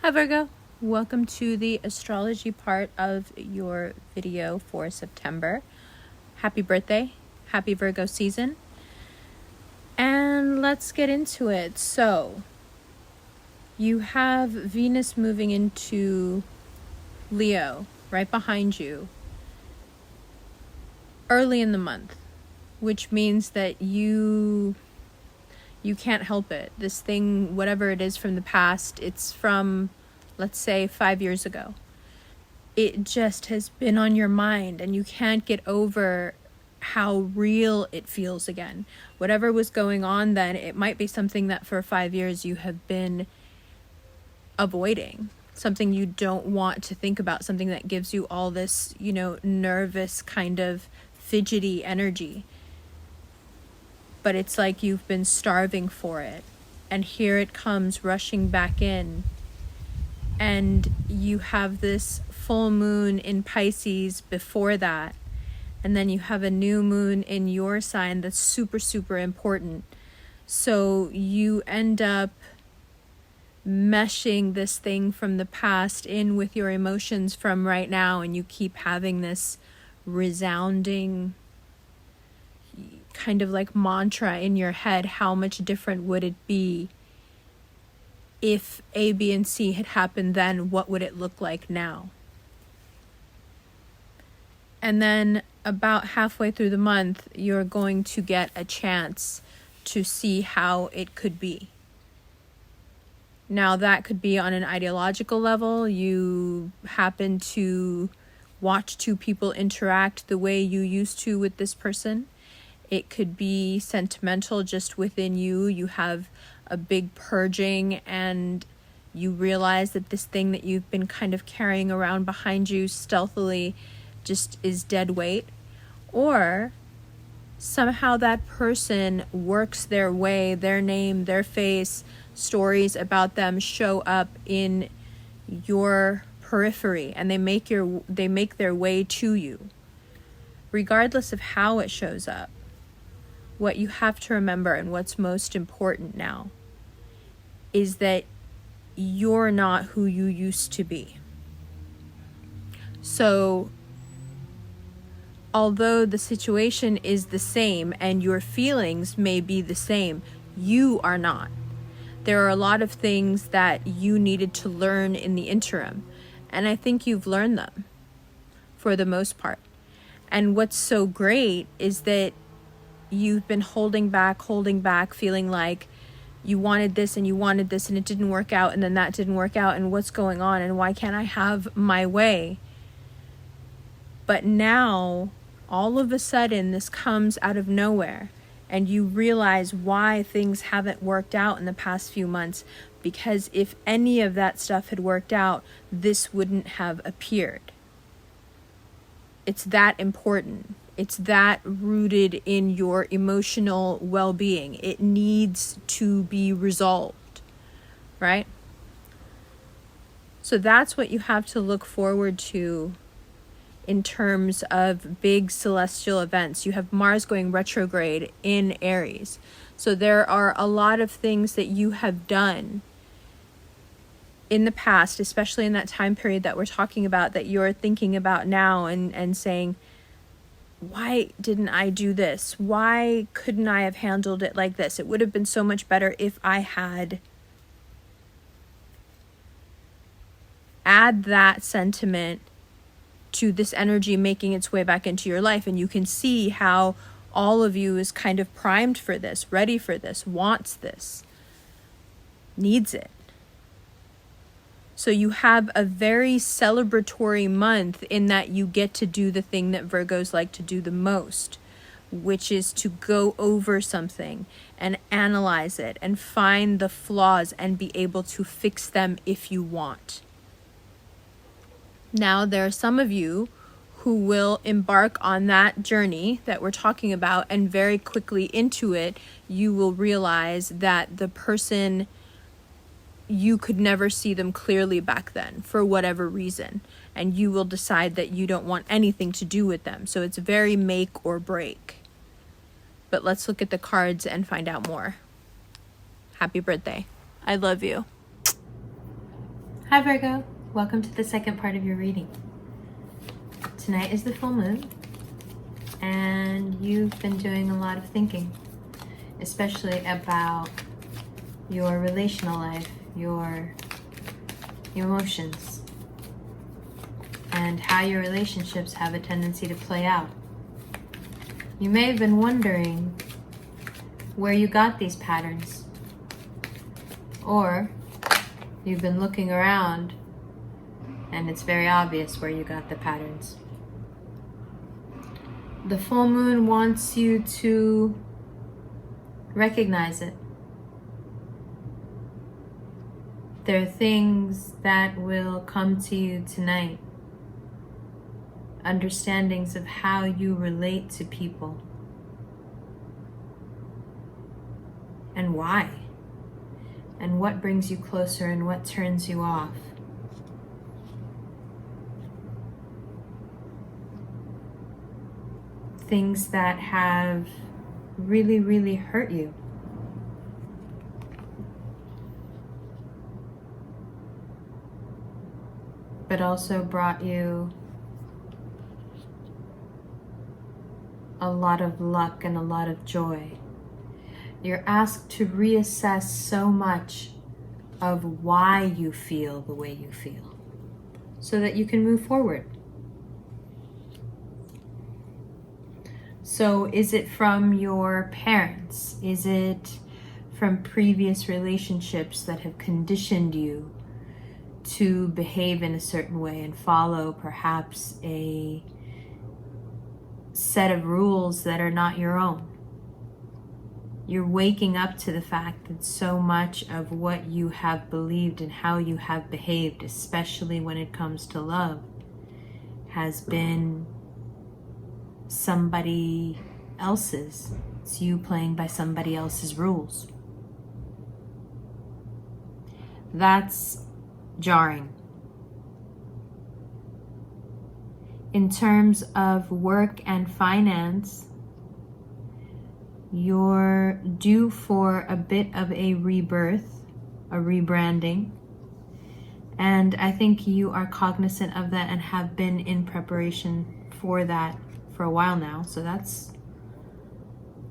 Hi Virgo, welcome to the astrology part of your video for September. Happy birthday, happy Virgo season, and let's get into it. So, you have Venus moving into Leo right behind you early in the month, which means that you can't help it. This thing, whatever it is from the past, it's from, let's say, 5 years ago. It just has been on your mind and you can't get over how real it feels again. Whatever was going on then, it might be something that for 5 years you have been avoiding, something you don't want to think about, something that gives you all this, nervous kind of fidgety energy. But it's like you've been starving for it. And here it comes rushing back in. And you have this full moon in Pisces before that. And then you have a new moon in your sign that's super, super important. So you end up meshing this thing from the past in with your emotions from right now. And you keep having this resounding kind of like mantra in your head. How much different would it be if A, B, and C had happened then? What would it look like now? And then about halfway through the month, you're going to get a chance to see how it could be. Now, that could be on an ideological level. You happen to watch two people interact the way you used to with this person. It could be sentimental just within you. You have a big purging and you realize that this thing that you've been kind of carrying around behind you stealthily just is dead weight. Or somehow that person works their way, their name, their face, stories about them show up in your periphery and they make their way to you. Regardless of how it shows up, what you have to remember and what's most important now is that you're not who you used to be. So, although the situation is the same and your feelings may be the same, you are not. There are a lot of things that you needed to learn in the interim, and I think you've learned them for the most part. And what's so great is that you've been holding back, feeling like you wanted this and it didn't work out, and then that didn't work out, and what's going on, and why can't I have my way? But now, all of a sudden, this comes out of nowhere, and you realize why things haven't worked out in the past few months, because if any of that stuff had worked out, this wouldn't have appeared. It's that important. It's that rooted in your emotional well-being. It needs to be resolved, right? So that's what you have to look forward to in terms of big celestial events. You have Mars going retrograde in Aries. So there are a lot of things that you have done in the past, especially in that time period that we're talking about, that you're thinking about now and saying, why didn't I do this? Why couldn't I have handled it like this? It would have been so much better if I had. Add that sentiment to this energy making its way back into your life, and you can see how all of you is kind of primed for this, ready for this, wants this, needs it. So you have a very celebratory month in that you get to do the thing that Virgos like to do the most, which is to go over something and analyze it and find the flaws and be able to fix them if you want. Now, there are some of you who will embark on that journey that we're talking about, and very quickly into it, you will realize that the person, you could never see them clearly back then for whatever reason, and you will decide that you don't want anything to do with them. So it's very make or break. But let's look at the cards and find out more. Happy birthday. I love you. Hi Virgo, welcome to the second part of your reading. Tonight is the full moon, and you've been doing a lot of thinking, especially about your relational life, your emotions, and how your relationships have a tendency to play out. You may have been wondering where you got these patterns, or you've been looking around and it's very obvious where you got the patterns. The full moon wants you to recognize it. There are things that will come to you tonight, understandings of how you relate to people and why, and what brings you closer and what turns you off. Things that have really, really hurt you. But also brought you a lot of luck and a lot of joy. You're asked to reassess so much of why you feel the way you feel so that you can move forward. So is it from your parents? Is it from previous relationships that have conditioned you to behave in a certain way and follow perhaps a set of rules that are not your own? You're waking up to the fact that so much of what you have believed and how you have behaved, especially when it comes to love, has been somebody else's. It's you playing by somebody else's rules. That's jarring. In terms of work and finance, you're due for a bit of a rebirth, a rebranding. And I think you are cognizant of that and have been in preparation for that for a while now. So that's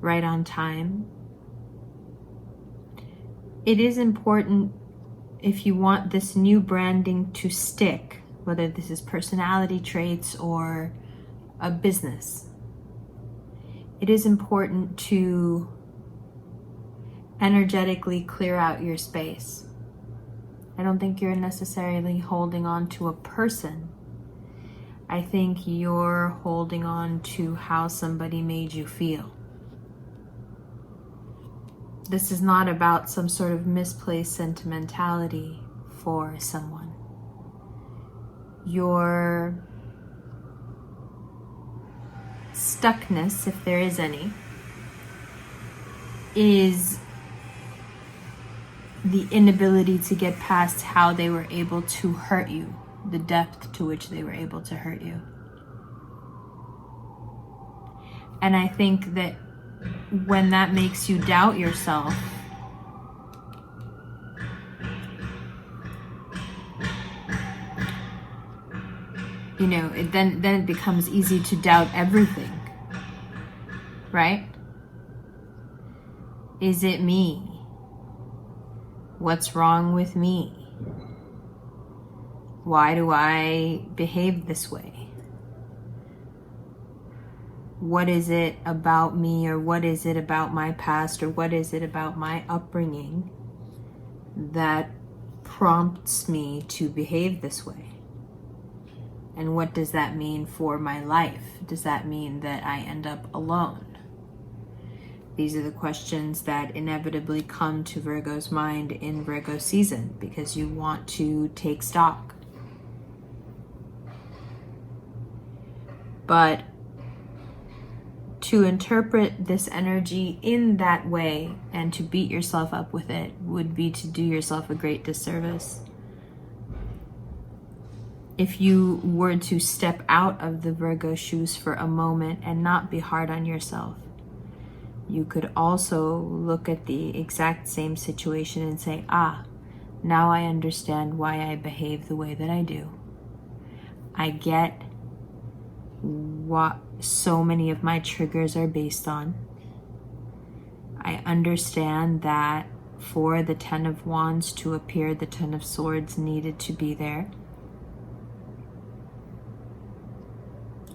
right on time. It is important, if you want this new branding to stick, whether this is personality traits or a business, it is important to energetically clear out your space. I don't think you're necessarily holding on to a person. I think you're holding on to how somebody made you feel. This is not about some sort of misplaced sentimentality for someone. Your stuckness, if there is any, is the inability to get past how they were able to hurt you, the depth to which they were able to hurt you. And I think that when that makes you doubt yourself, then it becomes easy to doubt everything, right? Is it me? What's wrong with me? Why do I behave this way? What is it about me, or what is it about my past, or what is it about my upbringing that prompts me to behave this way? And what does that mean for my life? Does that mean that I end up alone? These are the questions that inevitably come to Virgo's mind in Virgo season, because you want to take stock. But to interpret this energy in that way and to beat yourself up with it would be to do yourself a great disservice. If you were to step out of the Virgo shoes for a moment and not be hard on yourself, you could also look at the exact same situation and say, Now I understand why I behave the way that I do. I get what so many of my triggers are based on. I understand that for the Ten of Wands to appear, the Ten of Swords needed to be there.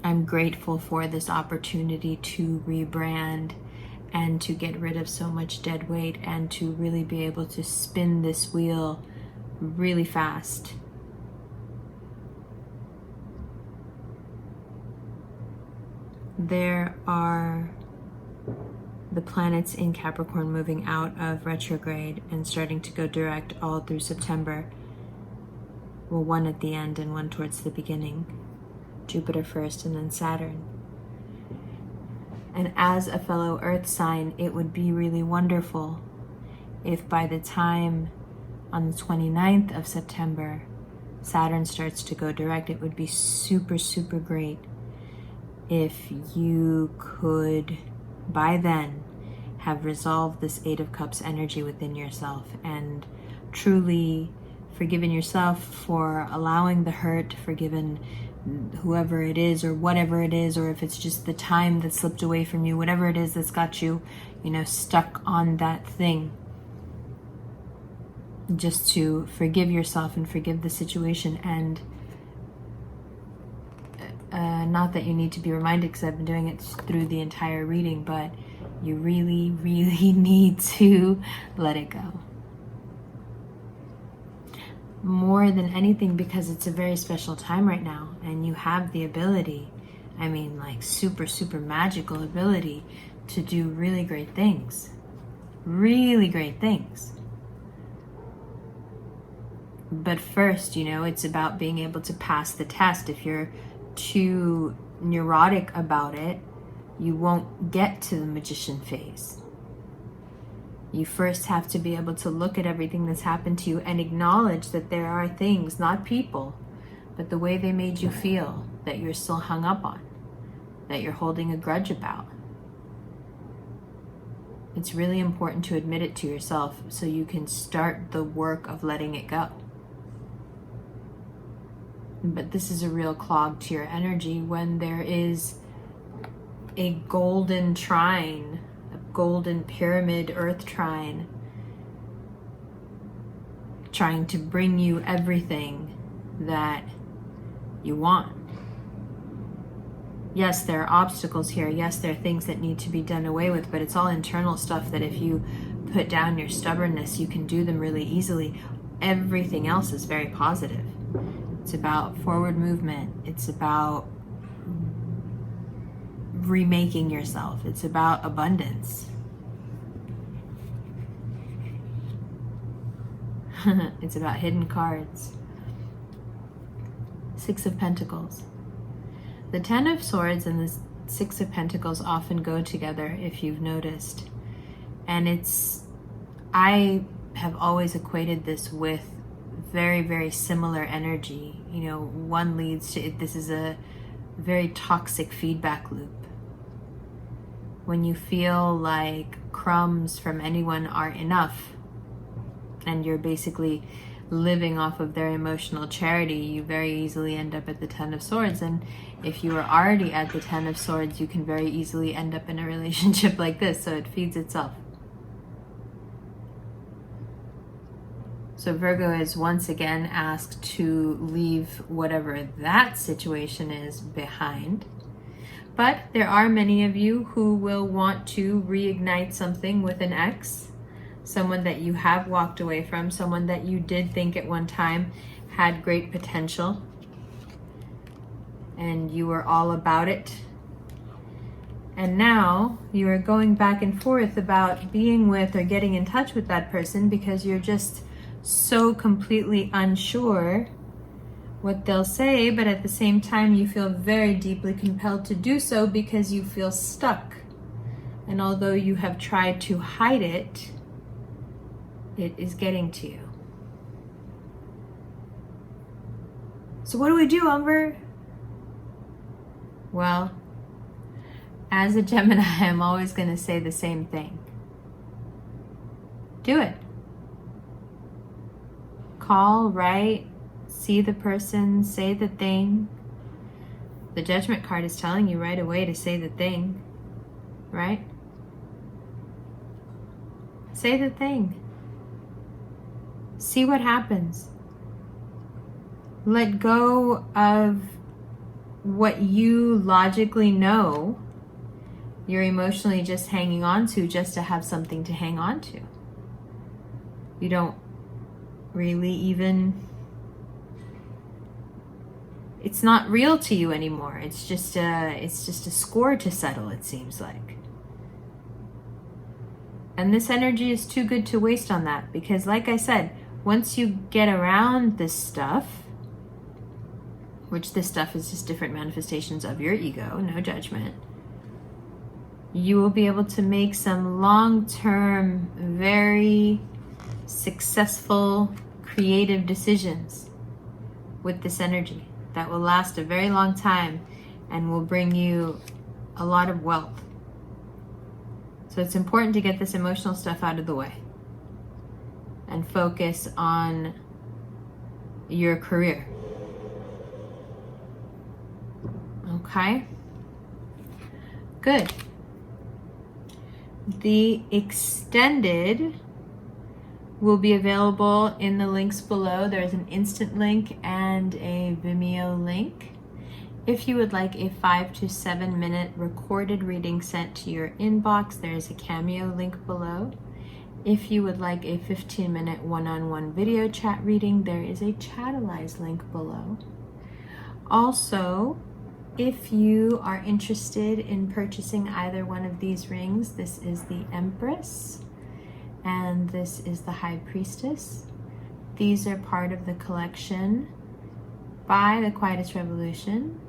I'm grateful for this opportunity to rebrand and to get rid of so much dead weight and to really be able to spin this wheel really fast. There are the planets in Capricorn moving out of retrograde and starting to go direct all through September. Well, one at the end and one towards the beginning. Jupiter first and then Saturn. And as a fellow Earth sign, it would be really wonderful if by the time on the 29th of September, Saturn starts to go direct. It would be super, super great if you could, by then, have resolved this Eight of Cups energy within yourself and truly forgiven yourself for allowing the hurt, forgiven whoever it is or whatever it is, or if it's just the time that slipped away from you, whatever it is that's got you, stuck on that thing. Just to forgive yourself and forgive the situation. And not that you need to be reminded, because I've been doing it through the entire reading, but you really, really need to let it go. More than anything, because it's a very special time right now, and you have the ability, like super, super magical ability to do really great things. Really great things. But first, it's about being able to pass the test. If you're too neurotic about it, you won't get to the magician phase. You first have to be able to look at everything that's happened to you and acknowledge that there are things, not people, but the way they made you feel, that you're still hung up on, that you're holding a grudge about. It's really important to admit it to yourself so you can start the work of letting it go. But this is a real clog to your energy when there is a golden trine, a golden pyramid earth trine, trying to bring you everything that you want. Yes, there are obstacles here. Yes, there are things that need to be done away with, but it's all internal stuff that if you put down your stubbornness, you can do them really easily. Everything else is very positive. It's about forward movement. It's about remaking yourself. It's about abundance. It's about hidden cards. Six of Pentacles. The Ten of Swords and the Six of Pentacles often go together, if you've noticed. And I have always equated this with very, very similar energy. One leads to it. This is a very toxic feedback loop. When you feel like crumbs from anyone are enough and you're basically living off of their emotional charity, you very easily end up at the Ten of Swords. And if you are already at the Ten of Swords, you can very easily end up in a relationship like this. So it feeds itself. So Virgo is once again asked to leave whatever that situation is behind. But there are many of you who will want to reignite something with an ex, someone that you have walked away from, someone that you did think at one time had great potential, and you were all about it. And now you are going back and forth about being with or getting in touch with that person because you're just so completely unsure what they'll say, but at the same time you feel very deeply compelled to do so because you feel stuck. And although you have tried to hide it, it is getting to you. So what do we do, Umber? Well, as a Gemini, I'm always going to say the same thing. Do it. call, write, see the person, say the thing. The Judgment card is telling you right away to say the thing, right? Say the thing. See what happens. Let go of what you logically know you're emotionally just hanging on to just to have something to hang on to. You don't really even, it's not real to you anymore. It's just a score to settle, it seems like. And this energy is too good to waste on that, because like I said, once you get around this stuff, which this stuff is just different manifestations of your ego, no judgment, you will be able to make some long-term, very successful, creative decisions with this energy that will last a very long time and will bring you a lot of wealth. So it's important to get this emotional stuff out of the way and focus on your career. Okay? Good. The extended will be available in the links below. There's an instant link and a Vimeo link. If you would like a 5 to 7 minute recorded reading sent to your inbox, there is a Cameo link below. If you would like a 15-minute one-on-one video chat reading, there is a Chatalize link below. Also, if you are interested in purchasing either one of these rings, this is the Empress and this is the High Priestess. These are part of the collection by the Quietest Revolution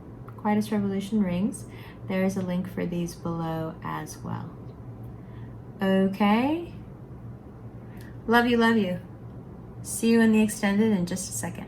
rings. There is a link for these below as well. Okay. Love you, love you. See you in the extended in just a second.